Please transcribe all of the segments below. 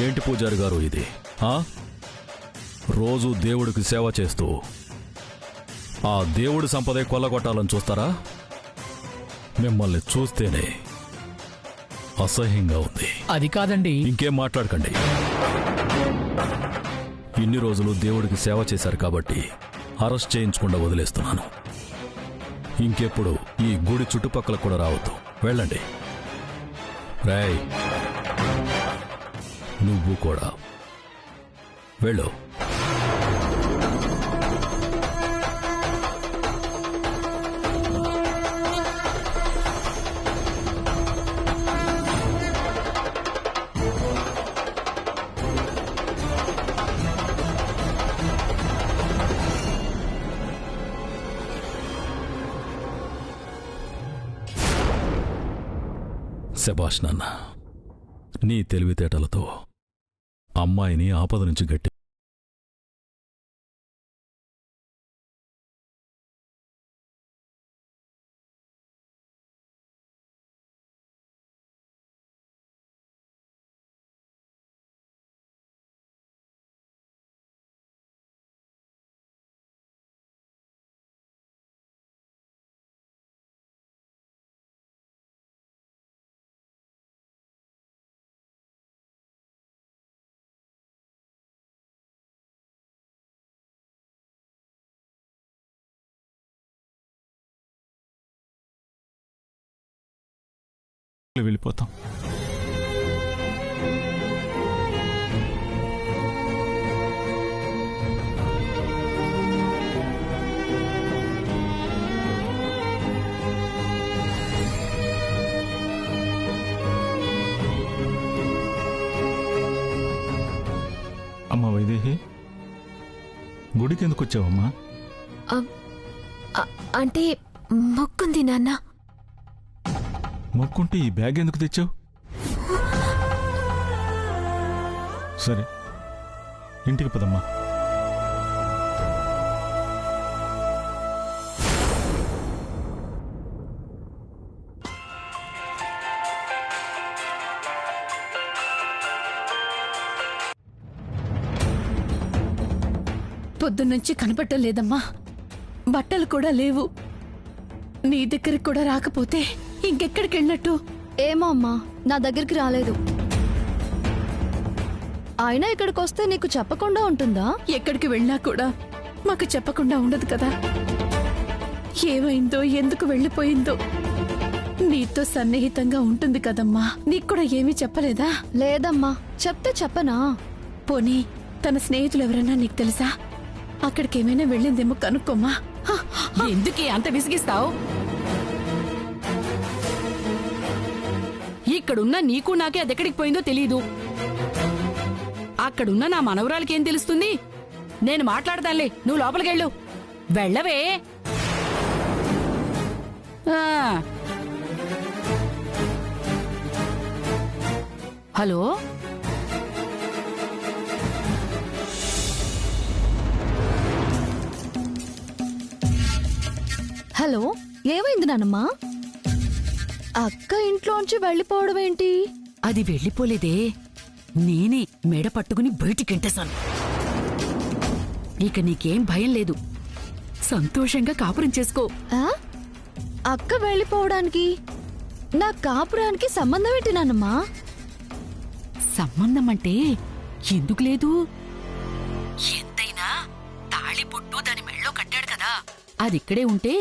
ఏంటి పూజారి గారు ఇది? రోజు దేవుడికి సేవ చేస్తూ ఆ దేవుడి సంపదే కొల్లగొట్టాలని చూస్తారా? మిమ్మల్ని చూస్తేనే అసహ్యంగా ఉంది. అది కాదండి. ఇంకేం మాట్లాడకండి. ఇన్ని రోజులు దేవుడికి సేవ చేశారు కాబట్టి అరెస్ట్ చేయించకుండా వదిలేస్తున్నాను. ఇంకెప్పుడు ఈ గుడి చుట్టుపక్కల కూడా రావద్దు. వెళ్ళండి. రేయ్, నువ్వు కూడా వెళ్ళు. శభాష్ నాన్న, నీ తెలివితేటలతో అమ్మాయిని ఆపద నుంచి గట్టి. వెళ్ళిపోతాం. అమ్మా వైదేహి, గుడికి ఎందుకు వచ్చావమ్మా? అంటే మొక్కుంది నాన్న. మొక్కుంటే ఈ బ్యాగ్ ఎందుకు తెచ్చావు? సరే, ఇంటికి పదమ్మా. పొద్దున్నుంచి కనపడటం లేదమ్మా. బట్టలు కూడా లేవు. నీ దగ్గరికి కూడా రాకపోతే ఇంకెక్కడికి వెళ్ళినట్టు? ఏమో అమ్మా, నా దగ్గరికి రాలేదు. అయినా ఇక్కడికి వస్తే నీకు చెప్పకుండా ఉంటుందా? ఎక్కడికి వెళ్ళినా కూడా మాకు చెప్పకుండా ఉండదు కదా. ఏమైందో, ఎందుకు వెళ్ళిపోయిందో. నీతో సన్నిహితంగా ఉంటుంది కదమ్మా. నీకు కూడా ఏమీ చెప్పలేదా? లేదమ్మా, చెప్తే చెప్పనా? పోనీ తన స్నేహితులు ఎవరైనా నీకు తెలుసా? అక్కడికి ఏమైనా వెళ్ళిందేమో కనుక్కోమ్మా. ఎందుకే అంత విసిగిస్తావు? ఇక్కడున్న నీకు నాకే అదెక్కడికి పోయిందో తెలీదు. అక్కడున్న నా మనవరాలకి ఏం తెలుస్తుంది? నేను మాట్లాడతానులే, నువ్వు లోపలికెళ్ళు. వెళ్ళవే. హలో, హలో, ఏమైంది నానమ్మా? అక్క ఇంట్లోంచి వెళ్ళిపోవడం ఏంటి? అది వెళ్ళిపోలేదే, నేనే మెడ పట్టుకుని బయటికెంటేశాను. ఇక నీకేం భయం లేదు, సంతోషంగా కాపురం చేసుకో. అక్క వెళ్ళిపోవడానికి నా కాపురానికి సంబంధం ఏంటి నానమ్మా? సంబంధం అంటే ఎందుకు లేదు? ఎంతైనా తాళిబొట్టు దాని మెళ్ళో కట్టాడు కదా, అదిక్కడే ఉంటే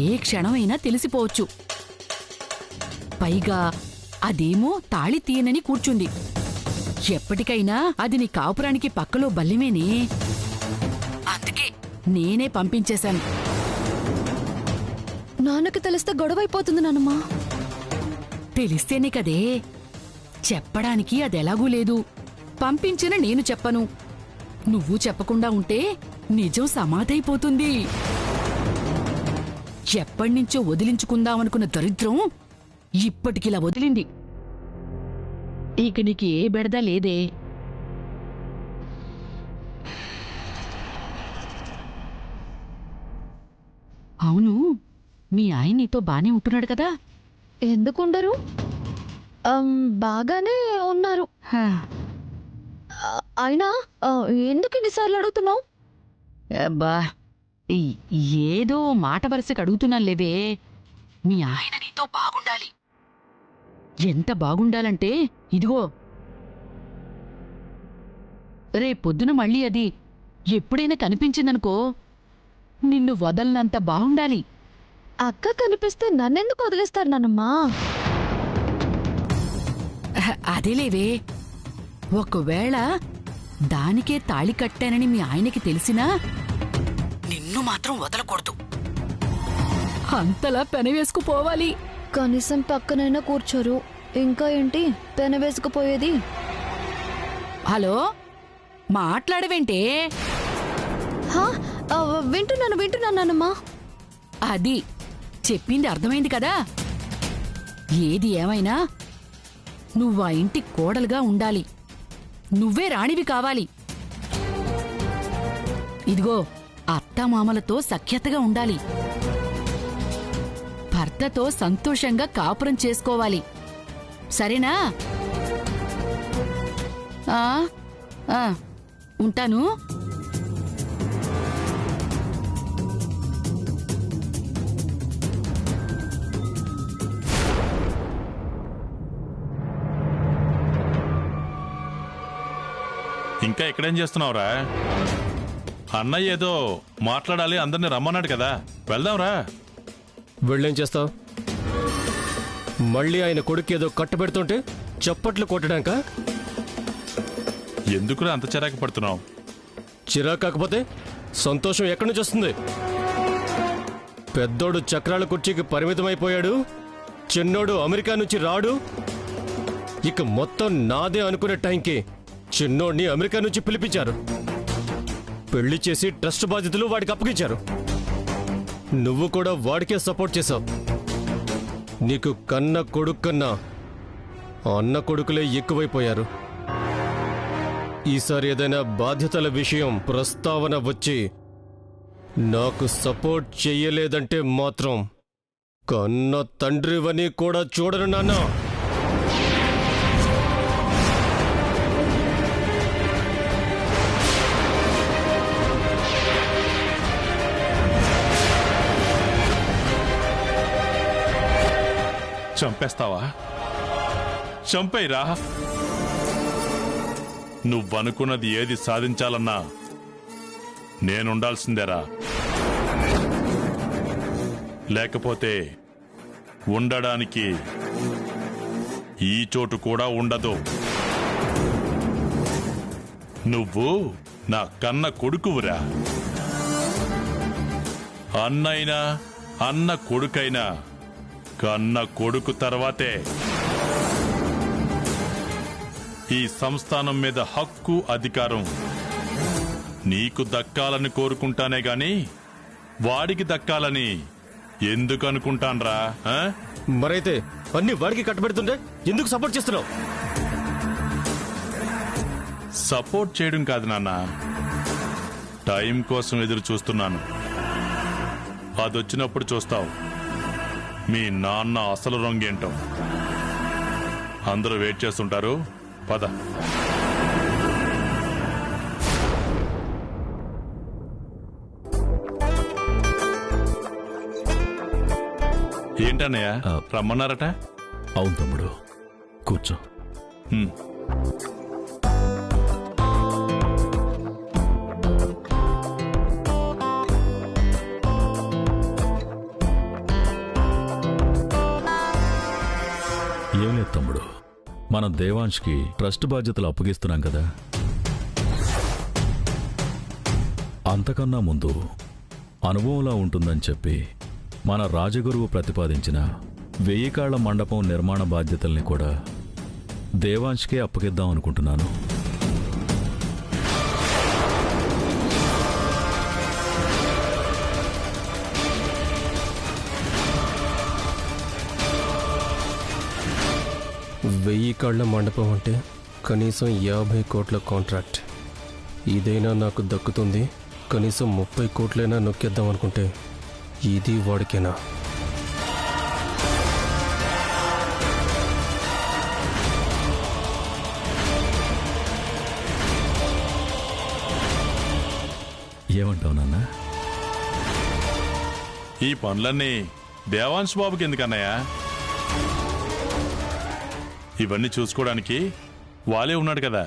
ఏ క్షణమైనా తెలిసిపోవచ్చు. పైగా అదేమో తాళి తీయనని కూర్చుంది. ఎప్పటికైనా అది నీ కాపురానికి పక్కలో బల్లిమేనే. అందుకే నేనే పంపించేశాను. నాన్నకి తెలిస్తే గొడవైపోతుంది నానమ్మా. తెలిస్తేనే కదే, చెప్పడానికి అదెలాగూ లేదు. పంపించిన నేను చెప్పను, నువ్వు చెప్పకుండా ఉంటే నిజం సమాధైపోతుంది. ఎప్పటినుంచో వదిలించుకుందామనుకున్న దరిద్రం ఇప్పటికిలా వదిలింది. ఇక నీకు ఏ బెడద లేదే. అవును, మీ ఆయన నీతో బానే ఉంటున్నాడు కదా? ఎందుకుండరు? బాగానే ఉన్నారు. అయినా ఎందుకు ఇన్నిసార్లు అడుగుతున్నావు? అబ్బా ఏదో మాట వరుసకు అడుగుతున్నాను లేవే. మీ ఆయన నీతో బాగుండాలి. ఎంత బాగుండాలంటే ఇదిగో రేపొద్దున మళ్ళీ అది ఎప్పుడైనా కనిపించిందనుకో నిన్ను వదలనంత బాగుండాలి. అక్క కనిపిస్తే నన్నెందుకు వదిలేస్తారు నానమ్మా? అదేలేవే, ఒకవేళ దానికే తాళి కట్టానని మీ ఆయనకి తెలిసినా నిన్ను మాత్రం వదలకూడదు. అంతలా పెనవేసుకుపోవాలి. కనీసం పక్కనైనా కూర్చోరు, ఇంకా ఏంటి పెన వేసుకుపోయేది? హలో, మాట్లాడవేంటే? హా, వింటున్నాను నానమ్మా. అది చెప్పింది అర్థమైంది కదా. ఏది ఏమైనా నువ్వా ఇంటి కోడలుగా ఉండాలి. నువ్వే రాణివి కావాలి. ఇదిగో అత్తమామలతో సఖ్యతగా ఉండాలి. భర్తతో సంతోషంగా కాపురం చేసుకోవాలి. సరేనా? ఉంటాను. ఇంకా ఇక్కడేం చేస్తున్నావురా? అన్నయ్య ఏదో మాట్లాడాలి, అందరిని రమ్మన్నాడు కదా, వెళ్దాంరా. వెళ్ళేం చేస్తావు? మళ్ళీ ఆయన కొడుకు ఏదో కట్టబెడుతుంటే చప్పట్లు కొట్టడాక? ఎందుకురా అంత చిరాకు పడుతున్నావు? చిరాకు కాకపోతే సంతోషం ఎక్కడి నుంచి వస్తుంది? పెద్దోడు చక్రాల కుర్చీకి పరిమితమైపోయాడు, చిన్నోడు అమెరికా నుంచి రాడు. ఇక మొత్తం నాదే అనుకునే టైంకి చిన్నోడిని అమెరికా నుంచి పిలిపించారు. పెళ్లి చేసి ట్రస్ట్ బాధ్యతలు వాడికి అప్పగించారు. నువ్వు కూడా వాడికే సపోర్ట్ చేశావు. నీకు కన్న కొడుకు కన్నా అన్న కొడుకులే ఎక్కువైపోయారు. ఈసారి ఏదైనా బాధ్యతల విషయం ప్రస్తావన వచ్చి నాకు సపోర్ట్ చెయ్యలేదంటే మాత్రం కన్న తండ్రివని కూడా చూడను నాన్న. చంపేస్తావా? చంపేరా. నువ్వనుకున్నది ఏది సాధించాలన్నా నేనుండాల్సిందేరా. లేకపోతే ఉండడానికి ఈ చోటు కూడా ఉండదు. నువ్వు నా కన్న కొడుకువురా. అన్నైనా అన్న కొడుకైనా కన్న కొడుకు తర్వాతే. ఈ సంస్థానం మీద హక్కు అధికారం నీకు దక్కాలని కోరుకుంటానే గాని వాడికి దక్కాలని ఎందుకు అనుకుంటాన్రా? మరైతే అన్ని వాడికి కట్టబెడుతుంటే ఎందుకు సపోర్ట్ చేస్తున్నావు? సపోర్ట్ చేయడం కాదు నాన్న, టైం కోసం ఎదురు చూస్తున్నాను. అదొచ్చినప్పుడు చూస్తావు మీ నాన్న అసలు రంగేంటో. అందరూ వెయిట్ చేస్తుంటారు, పద. ఏంటన్నయ్య రమ్మన్నారట? అవును తమ్ముడు, కూర్చో. ఏం లేదు తమ్ముడు, మనం దేవాంష్కి ట్రస్ట్ బాధ్యతలు అప్పగిస్తున్నాం కదా. అంతకన్నా ముందు అనుభవంలా ఉంటుందని చెప్పి మన రాజగురువు ప్రతిపాదించిన 1000 కాళ్ల మండపం నిర్మాణ బాధ్యతల్ని కూడా దేవాంష్కే అప్పగిద్దాం అనుకుంటున్నాను. వెయ్యి కాళ్ల మండపం అంటే కనీసం 50 కోట్ల కాంట్రాక్ట్. ఇదైనా నాకు దక్కుతుంది. కనీసం 30 కోట్లైనా నొక్కేద్దాం అనుకుంటే ఇది వాడికేనా? ఏమంటావు నాన్న? ఈ పనులన్నీ దేవాంశ్ బాబుకి ఎందుకన్నయ్య? ఇవన్నీ చూసుకోవడానికి వాలే ఉన్నాడు కదా.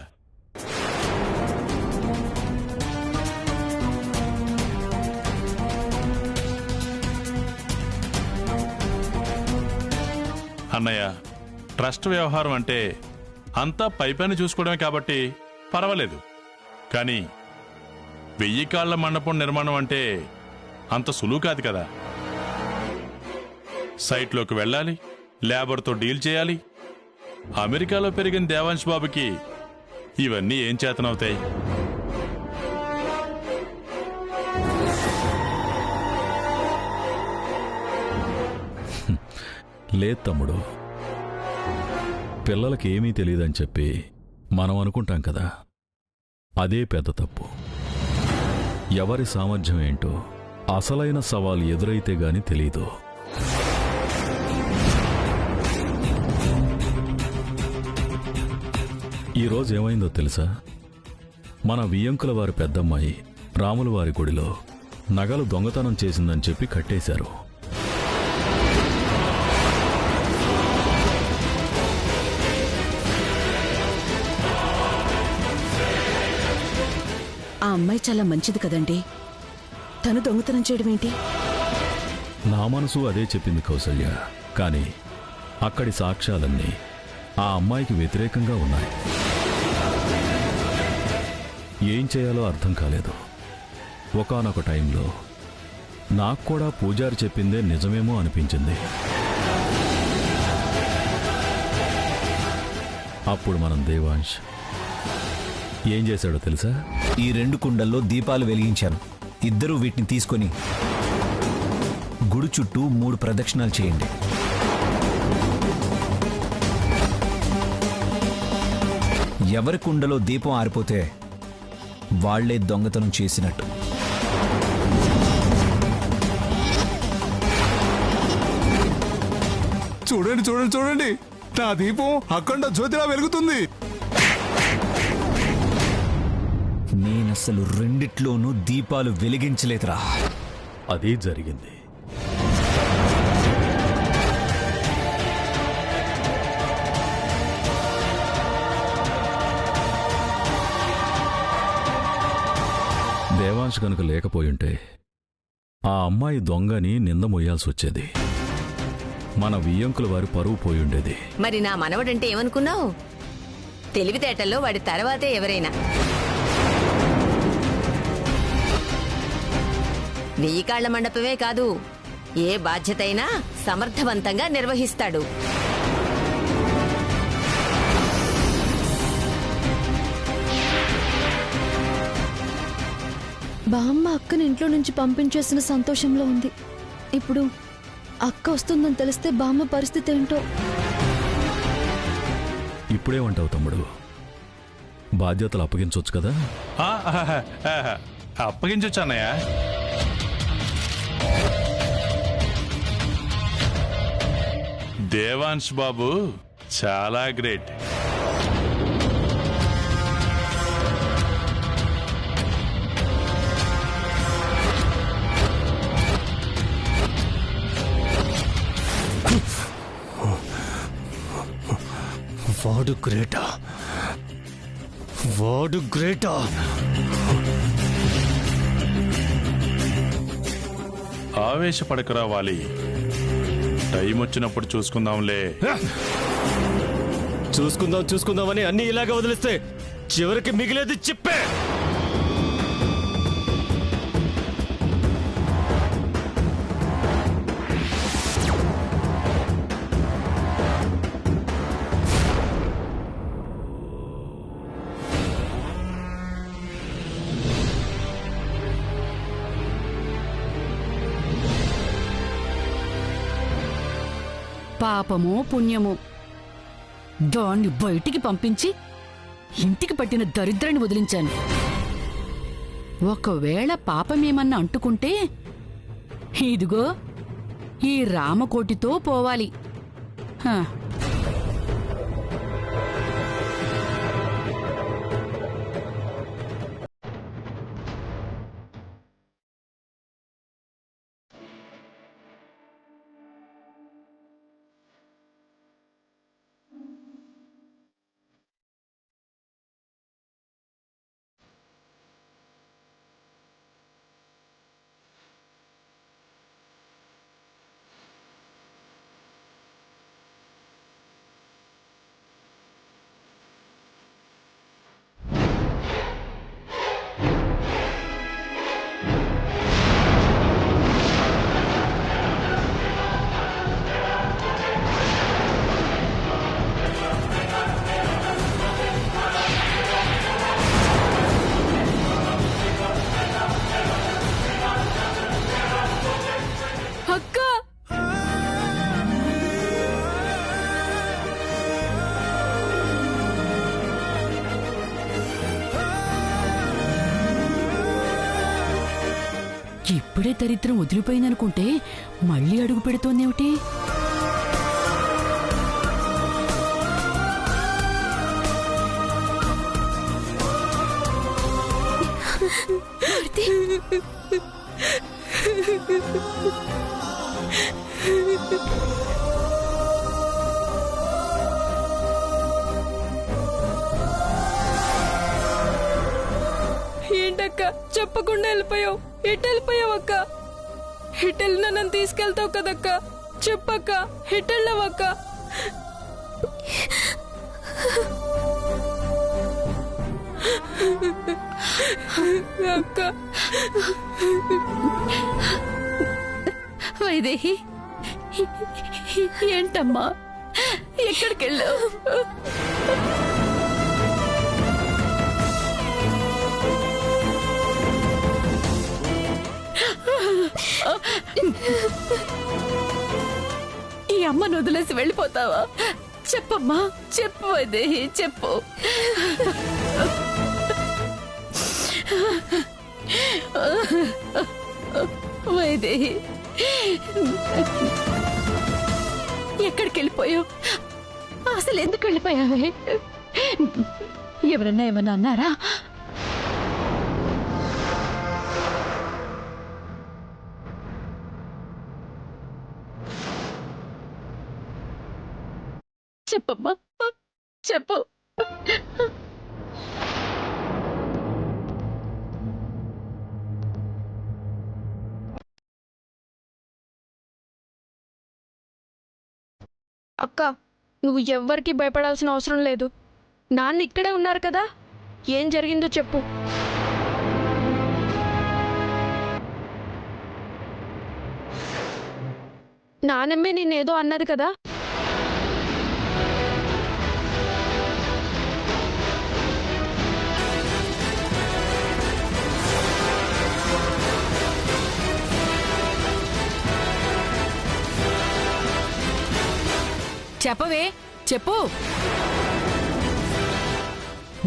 అన్నయ్య, ట్రస్ట్ వ్యవహారం అంటే అంతా పైపైన చూసుకోవడమే కాబట్టి పర్వాలేదు. కానీ 1000 కాళ్ల మండపం నిర్మాణం అంటే అంత సులువు కాదు కదా. సైట్లోకి వెళ్ళాలి, లేబర్తో డీల్ చేయాలి. అమెరికాలో పెరిగిన దేవాంశ్ బాబుకి ఇవన్నీ ఏం చేతనవుతాయి? లేదు తమ్ముడు, పిల్లలకి ఏమీ తెలియదని చెప్పి మనం అనుకుంటాం కదా, అదే పెద్ద తప్పు. ఎవరి సామర్థ్యం ఏంటో అసలైన సవాలు ఎదురైతే గాని తెలీదు. ఈరోజు ఏమైందో తెలుసా? మన వియ్యంకుల వారి పెద్దమ్మాయి రాముల వారి గుడిలో నగలు దొంగతనం చేసిందని చెప్పి కట్టేశారు. ఆ అమ్మాయి చాలా మంచిది కదండి, తను దొంగతనం చేయడం ఏంటి? నా మనసు అదే చెప్పింది కౌసల్య. కానీ అక్కడి సాక్ష్యాలన్నీ ఆ అమ్మాయికి వ్యతిరేకంగా ఉన్నాయి. ఏం చేయాలో అర్థం కాలేదు. ఒకానొక టైంలో నాకు కూడా పూజారి చెప్పిందే నిజమేమో అనిపించింది. అప్పుడు మనం దేవాంశ్ ఏం చేశాడో తెలుసా? ఈ 2 కుండల్లో దీపాలు వెలిగించాను. ఇద్దరూ వీటిని తీసుకొని గుడి చుట్టూ 3 ప్రదక్షిణాలు చేయండి. ఎవరి కుండలో దీపం ఆరిపోతే వాళ్లే దొంగతనం చేసినట్టు. చూడండి చూడండి చూడండి, నా దీపం అఖండ జ్యోతిలా వెలుగుతుంది. నేనసలు రెండిట్లోనూ దీపాలు వెలిగించలేదురా. అదే జరిగింది. దేవాంశ్ కనుక లేకపోయుంటే ఆ అమ్మాయి దొంగని నింద మొయ్యాల్సి వచ్చేది. మన వియ్యంకుల వారి పరువు పోయుండేది. మరి నా మనవడంటే ఏమనుకున్నావు? తెలివితేటల్లో వాడి తర్వాతే ఎవరైనా. 1000 కాళ్ల మండపమే కాదు, ఏ బాధ్యతైనా సమర్థవంతంగా నిర్వహిస్తాడు. బామ్మ అక్కని ఇంట్లో నుంచి పంపించేసిన సంతోషంలో ఉంది. ఇప్పుడు అక్క వస్తుందని తెలిస్తే బామ్మ పరిస్థితి ఏంటో. ఇప్పుడేమంటావు తమ్ముడు? బాధ్యతలు అప్పగించవచ్చు కదా? అప్పగించొచ్చు అన్నయ్య. దేవాంశ్ బాబు చాలా గ్రేట్. వాడు గ్రేటా? వాడు గ్రేటా? ఆవేశపడకరా వాలి, టైం వచ్చినప్పుడు చూసుకుందాంలే. చూసుకుందామని అన్ని ఇలాగే వదిలిస్తే చివరికి మిగిలేది చిప్పే. పాపమో పుణ్యమో దాన్ని బయటికి పంపించి ఇంటికి పట్టిన దరిద్రాన్ని వదిలించాను. ఒకవేళ పాపమేమన్నా అంటుకుంటే ఇదిగో ఈ రామకోటితో పోవాలి. హా. ఇప్పుడే దరిద్రం వదిలిపోయిందనుకుంటే మళ్ళీ అడుగు పెడుతోందేమిటి? ఏంటక్క చెప్పకుండా వెళ్ళిపోయావు? ఎటు వెళ్ళిపోయావు అక్క? ఎటు వెళ్ళినా నన్ను తీసుకెళ్తావు కదక్క? చెప్పక్క, ఎటు వెళ్ళావక్క? అక్క వైదేహి, ఏంటమ్మా, ఎక్కడికెళ్ళావు? ఈ అమ్మను వదిలేసి వెళ్ళిపోతావా? చెప్పమ్మా, చెప్పు వైదేహి, చెప్పు. వైదేహి, ఎక్కడికి వెళ్ళిపోయావు? అసలు ఎందుకు వెళ్ళిపోయావే? ఎవరన్నా ఏమన్నా అన్నారా? చెప్పమ్మా, చెప్పు. అక్క, నువ్వు ఎవ్వరికి భయపడాల్సిన అవసరం లేదు. నాన్న ఇక్కడే ఉన్నారు కదా, ఏం జరిగిందో చెప్పు. నానమ్మే నేనేదో అన్నది కదా. చెప్పవే, చెప్పు.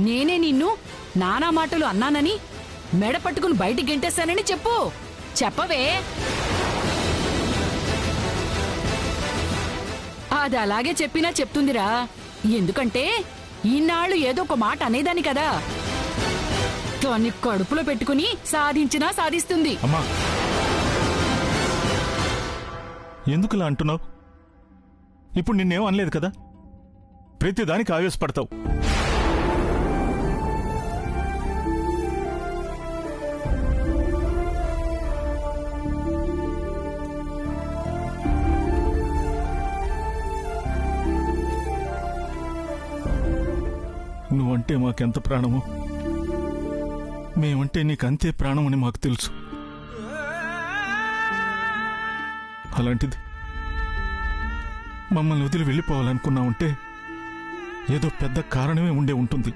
నేనే నిన్ను నానా మాటలు అన్నానని, మెడ పట్టుకుని బయటికి గెంటేశానని చెప్పు. చెప్పవే. అది అలాగే చెప్పినా చెప్తుందిరా. ఎందుకంటే ఇన్నాళ్ళు ఏదో ఒక మాట అనేదాని కదా. దాన్ని కడుపులో పెట్టుకుని సాధించినా సాధిస్తుంది. అమ్మా, ఎందుకులా అంటున్నావు? ఇప్పుడు నిన్నేం అనలేదు కదా, ప్రతిదానికి ఆవేశపడతావు. నువ్వంటే మాకెంత ప్రాణమో, మేమంటే నీకంతే ప్రాణమని మాకు తెలుసు. అలాంటిది మమ్మల్ని వదిలి వెళ్ళిపోవాలనుకున్నావుంటే ఏదో పెద్ద కారణమే ఉండే ఉంటుంది.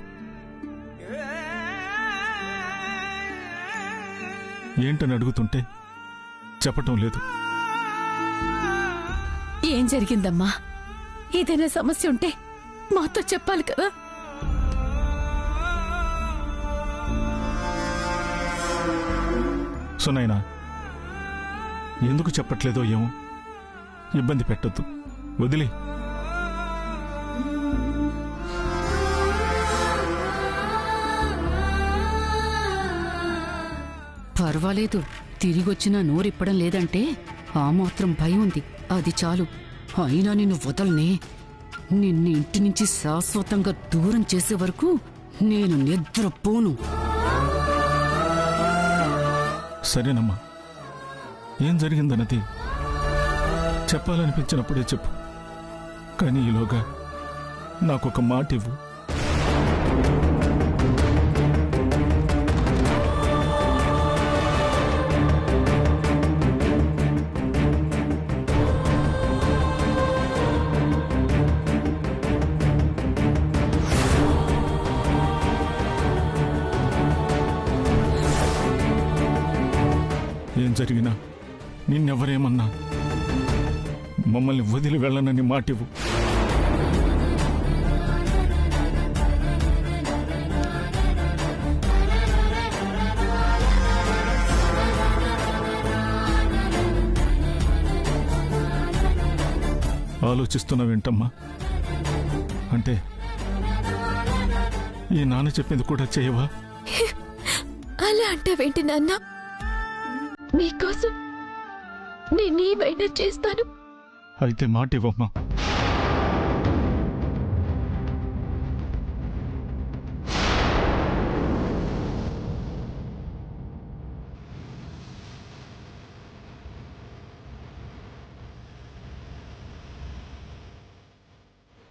ఏంటని అడుగుతుంటే చెప్పటం లేదు. ఏం జరిగిందమ్మా? ఏదైనా సమస్య ఉంటే మాతో చెప్పాలి కదా. సునైనా, ఎందుకు చెప్పట్లేదో ఏమో. ఇబ్బంది పెట్టొద్దు, వదిలే. పర్వాలేదు, తిరిగొచ్చినా నోరిప్పడం లేదంటే ఆ మాత్రం భయం ఉంది, అది చాలు. అయినా నిన్ను వదలనే. నిన్ను ఇంటి నుంచి శాశ్వతంగా దూరం చేసే వరకు నేను నిద్రపోను. సరేనమ్మా, ఏం జరిగిందన్నది చెప్పాలనిపించినప్పుడే చెప్పు. కానీ ఈలోగా నాకొక మాట ఇవ్వు. ఏం జరిగినా, నిన్నెవరేమన్నా మమ్మల్ని వదిలి వెళ్ళనని మాటివ్వు. ఆలోచిస్తున్నావేంటమ్మా? అంటే ఈ నాన్న చెప్పింది కూడా చేయవా? అలా అంటావేంటి నాన్న? మీకోసం నేనేమైనా చేస్తాను. అయితే మాట ఇవ్వమ్మా.